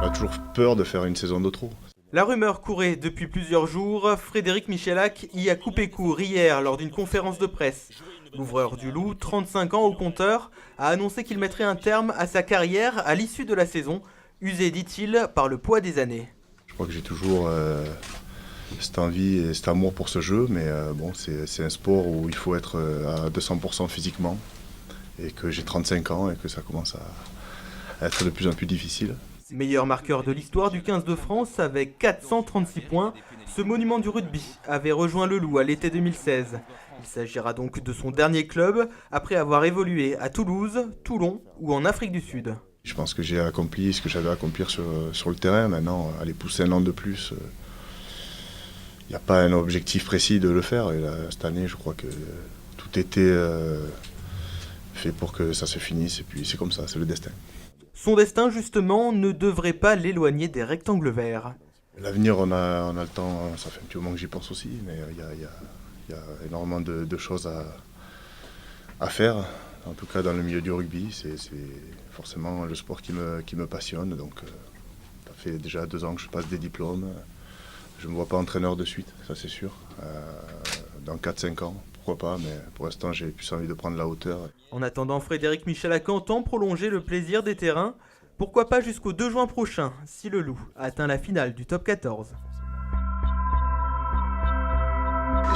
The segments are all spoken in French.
On a toujours peur de faire une saison de trop. La rumeur courait depuis plusieurs jours. Frédéric Michalak y a coupé court hier lors d'une conférence de presse. L'ouvreur du Loup, 35 ans au compteur, a annoncé qu'il mettrait un terme à sa carrière à l'issue de la saison, usé, dit-il, par le poids des années. Je crois que j'ai toujours cette envie et cet amour pour ce jeu, mais c'est un sport où il faut être à 200% physiquement, et que j'ai 35 ans et que ça commence à être de plus en plus difficile. Meilleur marqueur de l'histoire du 15 de France avec 436 points, ce monument du rugby avait rejoint le Loup à l'été 2016. Il s'agira donc de son dernier club après avoir évolué à Toulouse, Toulon ou en Afrique du Sud. Je pense que j'ai accompli ce que j'avais à accomplir sur le terrain. Maintenant, aller pousser un an de plus, il n'y a pas un objectif précis de le faire. Et là, cette année, je crois que tout était fait pour que ça se finisse. Et puis c'est comme ça, c'est le destin. Son destin, justement, ne devrait pas l'éloigner des rectangles verts. L'avenir, on a le temps, ça fait un petit moment que j'y pense aussi, mais il y a énormément de choses à faire. En tout cas, dans le milieu du rugby, c'est forcément le sport qui me passionne. Donc, ça fait déjà 2 ans que je passe des diplômes. Je ne me vois pas entraîneur de suite, ça c'est sûr. Dans 4-5 ans, pourquoi pas, mais pour l'instant, j'ai plus envie de prendre la hauteur. En attendant, Frédéric Michalak entend prolonger le plaisir des terrains. Pourquoi pas jusqu'au 2 juin prochain, si le Loup atteint la finale du top 14.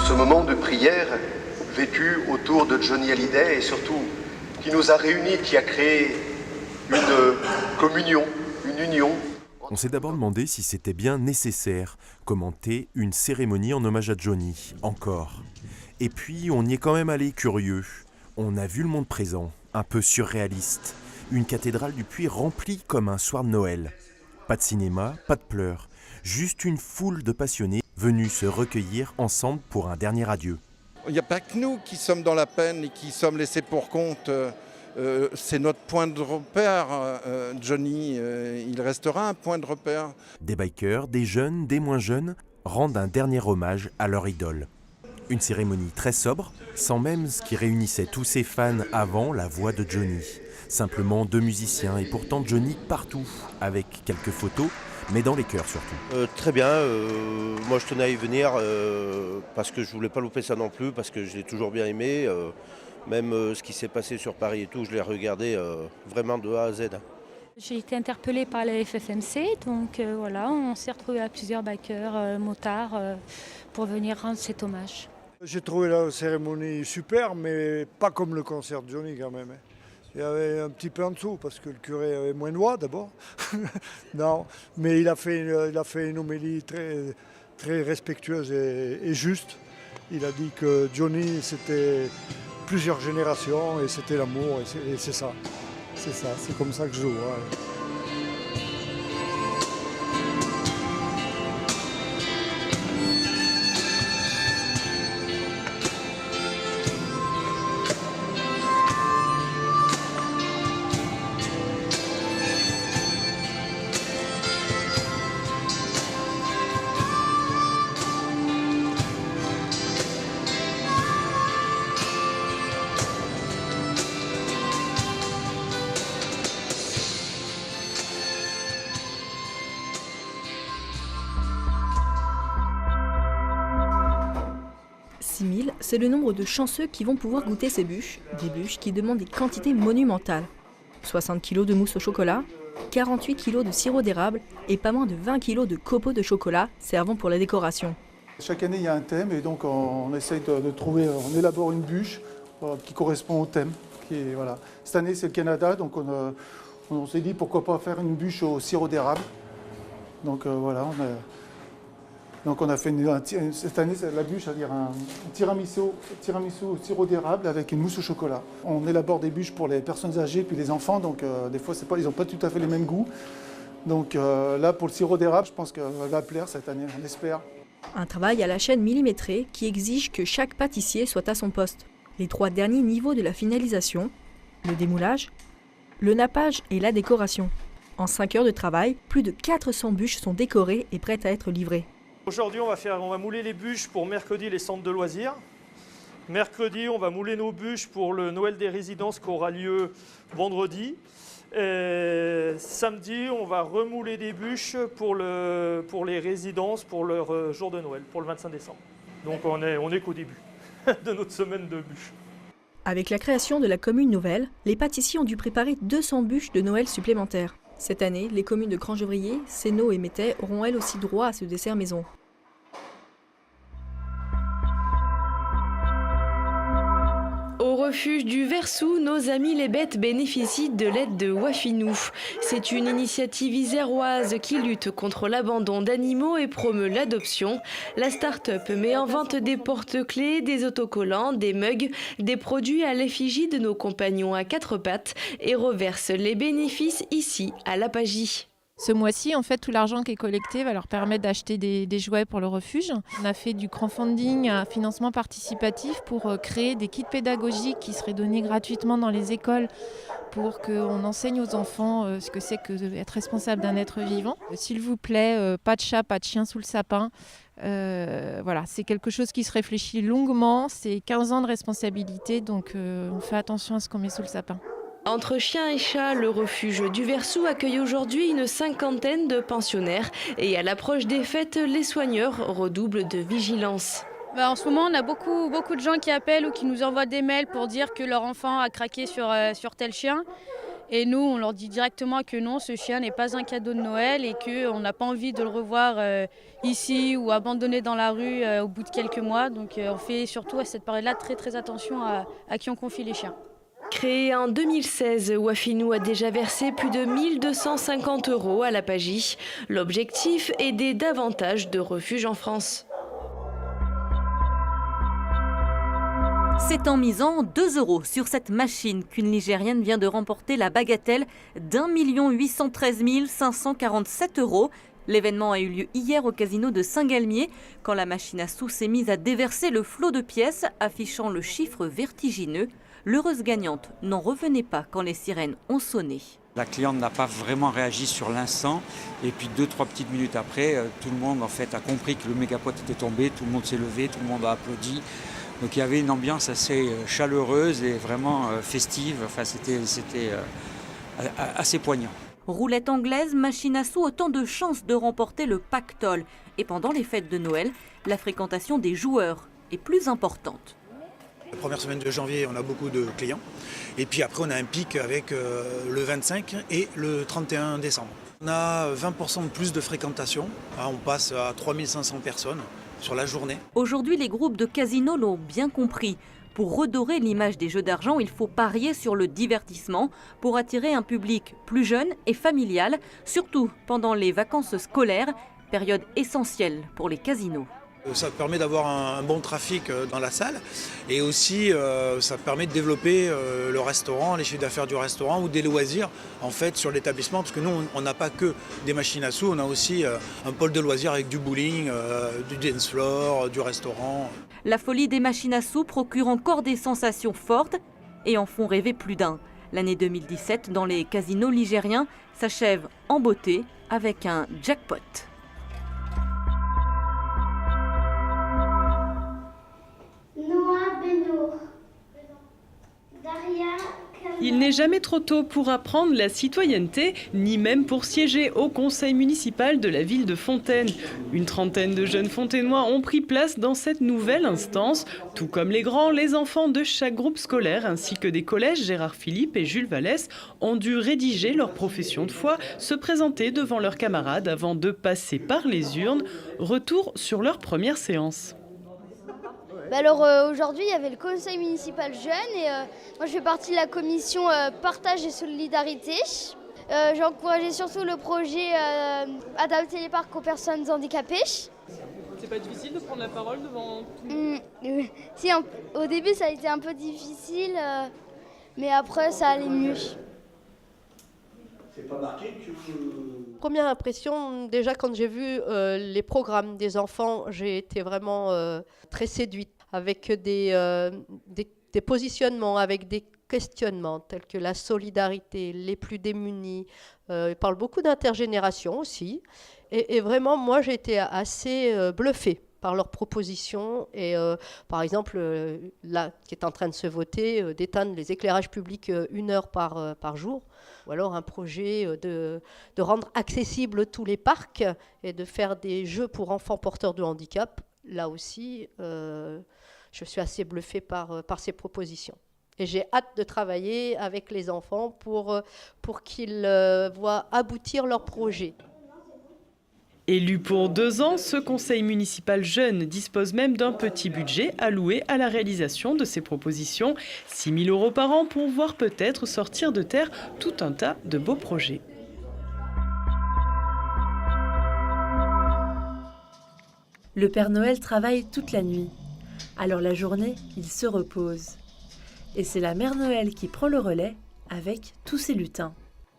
Ce moment de prière vécu autour de Johnny Hallyday et surtout qui nous a réunis, qui a créé une communion, une union. On s'est d'abord demandé si c'était bien nécessaire commenter une cérémonie en hommage à Johnny, encore. Et puis on y est quand même allé curieux. On a vu le monde présent, un peu surréaliste. Une cathédrale du Puy remplie comme un soir de Noël. Pas de cinéma, pas de pleurs, juste une foule de passionnés venus se recueillir ensemble pour un dernier adieu. Il n'y a pas que nous qui sommes dans la peine et qui sommes laissés pour compte. C'est notre point de repère, Johnny. Il restera un point de repère. Des bikers, des jeunes, des moins jeunes rendent un dernier hommage à leur idole. Une cérémonie très sobre, sans même ce qui réunissait tous ses fans avant, la voix de Johnny. Simplement 2 musiciens et pourtant Johnny partout, avec quelques photos, mais dans les cœurs surtout. Très bien, moi je tenais à y venir parce que je voulais pas louper ça non plus, parce que je l'ai toujours bien aimé. Même ce qui s'est passé sur Paris et tout, je l'ai regardé vraiment de A à Z. J'ai été interpellée par la FFMC, donc voilà, on s'est retrouvés à plusieurs bikers, motards, pour venir rendre cet hommage. J'ai trouvé la cérémonie super, mais pas comme le concert de Johnny quand même. Il y avait un petit peu en dessous, parce que le curé avait moins de voix d'abord. Non, mais il a fait une homélie très, très respectueuse et juste. Il a dit que Johnny, c'était plusieurs générations et c'était l'amour, et c'est ça. C'est ça, c'est comme ça que je joue. Ouais. C'est le nombre de chanceux qui vont pouvoir goûter ces bûches, des bûches qui demandent des quantités monumentales. 60 kg de mousse au chocolat, 48 kg de sirop d'érable et pas moins de 20 kg de copeaux de chocolat servant pour la décoration. Chaque année, il y a un thème et donc on essaye de trouver, on élabore une bûche qui correspond au thème. Voilà. Cette année, c'est le Canada, donc on s'est dit pourquoi pas faire une bûche au sirop d'érable. Donc voilà, on a fait cette année, la bûche, c'est-à-dire un tiramisu au sirop d'érable avec une mousse au chocolat. On élabore des bûches pour les personnes âgées puis les enfants, donc des fois ils n'ont pas tout à fait les mêmes goûts. Donc là, pour le sirop d'érable, je pense qu'elle va plaire cette année, on espère. Un travail à la chaîne millimétrée qui exige que chaque pâtissier soit à son poste. Les 3 derniers niveaux de la finalisation, le démoulage, le nappage et la décoration. En 5 heures de travail, plus de 400 bûches sont décorées et prêtes à être livrées. Aujourd'hui, on va mouler les bûches pour mercredi les centres de loisirs. Mercredi, on va mouler nos bûches pour le Noël des résidences qui aura lieu vendredi. Et samedi, on va remouler des bûches pour les résidences, pour leur jour de Noël, pour le 25 décembre. Donc on est qu'au début de notre semaine de bûches. Avec la création de la commune nouvelle, les pâtissiers ont dû préparer 200 bûches de Noël supplémentaires. Cette année, les communes de Grands-Gevrier, Sénaux et Métais auront elles aussi droit à ce dessert maison. Au refuge du Versou, nos amis les bêtes bénéficient de l'aide de Wafinou. C'est une initiative iséroise qui lutte contre l'abandon d'animaux et promeut l'adoption. La start-up met en vente des porte-clés, des autocollants, des mugs, des produits à l'effigie de nos compagnons à quatre pattes et reverse les bénéfices ici à l'Apagie. Ce mois-ci, en fait, tout l'argent qui est collecté va leur permettre d'acheter des jouets pour le refuge. On a fait du crowdfunding, un financement participatif pour créer des kits pédagogiques qui seraient donnés gratuitement dans les écoles pour qu'on enseigne aux enfants ce que c'est que d'être responsable d'un être vivant. S'il vous plaît, pas de chat, pas de chien sous le sapin. Voilà, c'est quelque chose qui se réfléchit longuement. C'est 15 ans de responsabilité, donc on fait attention à ce qu'on met sous le sapin. Entre chiens et chats, le refuge du Versou accueille aujourd'hui une 50aine de pensionnaires et à l'approche des fêtes, les soigneurs redoublent de vigilance. En ce moment, on a beaucoup de gens qui appellent ou qui nous envoient des mails pour dire que leur enfant a craqué sur tel chien. Et nous, on leur dit directement que non, ce chien n'est pas un cadeau de Noël et qu'on n'a pas envie de le revoir ici ou abandonné dans la rue au bout de quelques mois. Donc on fait surtout à cette période-là très attention à qui on confie les chiens. Créé en 2016, Wafinou a déjà versé plus de 1 250 € à l'Apagie. L'objectif, aider davantage de refuges en France. C'est en misant 2 € sur cette machine qu'une Ligérienne vient de remporter la bagatelle d'1 813 547 €. L'événement a eu lieu hier au casino de Saint-Galmier, quand la machine à sous s'est mise à déverser le flot de pièces, affichant le chiffre vertigineux. L'heureuse gagnante n'en revenait pas quand les sirènes ont sonné. La cliente n'a pas vraiment réagi sur l'instant et puis 2-3 petites minutes après, tout le monde en fait a compris que le mégapote était tombé, tout le monde s'est levé, tout le monde a applaudi. Donc il y avait une ambiance assez chaleureuse et vraiment festive, enfin, c'était assez poignant. Roulette anglaise, machine à sous, autant de chances de remporter le pactole. Et pendant les fêtes de Noël, la fréquentation des joueurs est plus importante. La première semaine de janvier, on a beaucoup de clients. Et puis après, on a un pic avec le 25 et le 31 décembre. On a 20% de plus de fréquentation. On passe à 3500 personnes sur la journée. Aujourd'hui, les groupes de casinos l'ont bien compris. Pour redorer l'image des jeux d'argent, il faut parier sur le divertissement pour attirer un public plus jeune et familial, surtout pendant les vacances scolaires, période essentielle pour les casinos. Ça permet d'avoir un bon trafic dans la salle et aussi ça permet de développer le restaurant, les chiffres d'affaires du restaurant ou des loisirs en fait sur l'établissement parce que nous on n'a pas que des machines à sous, on a aussi un pôle de loisirs avec du bowling, du dance floor, du restaurant. La folie des machines à sous procure encore des sensations fortes et en font rêver plus d'un. L'année 2017 dans les casinos ligériens s'achève en beauté avec un jackpot. Il n'est jamais trop tôt pour apprendre la citoyenneté, ni même pour siéger au conseil municipal de la ville de Fontaine. Une trentaine de jeunes fontainois ont pris place dans cette nouvelle instance, tout comme les grands, les enfants de chaque groupe scolaire ainsi que des collèges Gérard Philippe et Jules Vallès ont dû rédiger leur profession de foi, se présenter devant leurs camarades avant de passer par les urnes. Retour sur leur première séance. Alors aujourd'hui il y avait le conseil municipal jeune et moi je fais partie de la commission partage et solidarité. J'ai encouragé surtout le projet adapter les parcs aux personnes handicapées. C'est pas difficile de prendre la parole devant tout Si, au début ça a été un peu difficile mais après ça allait mieux. C'est pas marqué que... Première impression, déjà quand j'ai vu les programmes des enfants, j'ai été vraiment très séduite avec des positionnements, avec des questionnements tels que la solidarité, les plus démunis. Ils parlent beaucoup d'intergénération aussi. Et vraiment, moi, j'ai été assez bluffée par leurs propositions. Et par exemple, là, qui est en train de se voter, d'éteindre les éclairages publics 1 heure par jour. Ou alors un projet de rendre accessibles tous les parcs et de faire des jeux pour enfants porteurs de handicap. Là aussi, je suis assez bluffée par ces propositions. Et j'ai hâte de travailler avec les enfants pour qu'ils voient aboutir leurs projets. Élu pour 2 ans, ce conseil municipal jeune dispose même d'un petit budget alloué à la réalisation de ces propositions. 6 000 € par an pour voir peut-être sortir de terre tout un tas de beaux projets. Le Père Noël travaille toute la nuit. Alors la journée, il se repose. Et c'est la Mère Noël qui prend le relais avec tous ses lutins.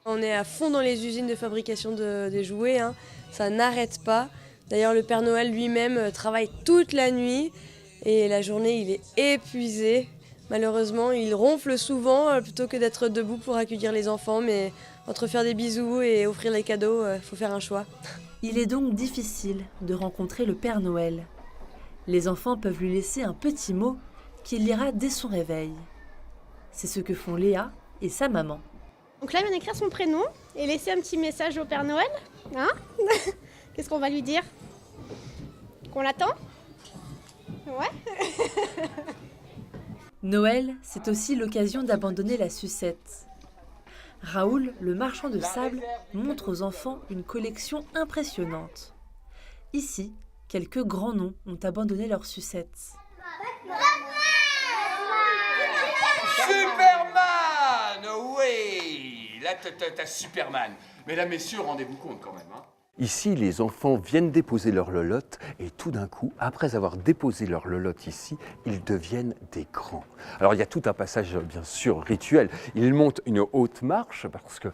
On est à fond dans les usines de fabrication des jouets, hein. Ça n'arrête pas. D'ailleurs, le Père Noël lui-même travaille toute la nuit et la journée, il est épuisé. Malheureusement, il ronfle souvent plutôt que d'être debout pour accueillir les enfants, mais entre faire des bisous et offrir les cadeaux, faut faire un choix. Il est donc difficile de rencontrer le Père Noël. Les enfants peuvent lui laisser un petit mot qu'il lira dès son réveil. C'est ce que font Léa et sa maman. Donc là, il vient d'écrire son prénom et laisser un petit message au Père Noël. Hein? Qu'est-ce qu'on va lui dire? Qu'on l'attend? Ouais. Noël, c'est aussi l'occasion d'abandonner la sucette. Raoul, le marchand de sable, montre aux enfants une collection impressionnante. Ici, quelques grands noms ont abandonné leur sucette. Superman! Oui! Là, t'as Superman. Mais là, messieurs, rendez-vous compte quand même. Hein. Ici, les enfants viennent déposer leur lolotte et tout d'un coup, après avoir déposé leur lolotte ici, ils deviennent des grands. Alors, il y a tout un passage, bien sûr, rituel. Ils montent une haute marche parce que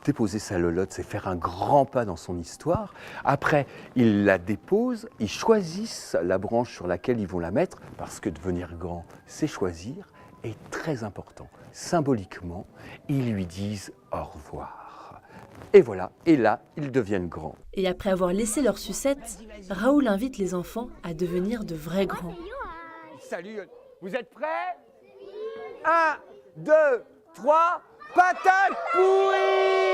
déposer sa lolotte, c'est faire un grand pas dans son histoire. Après, ils la déposent, ils choisissent la branche sur laquelle ils vont la mettre parce que devenir grand, c'est choisir. Et très important, symboliquement, ils lui disent au revoir. Et voilà, et là, ils deviennent grands. Et après avoir laissé leur sucette, Raoul invite les enfants à devenir de vrais grands. Salut, vous êtes prêts? 1, 2, 3, patate pourrie!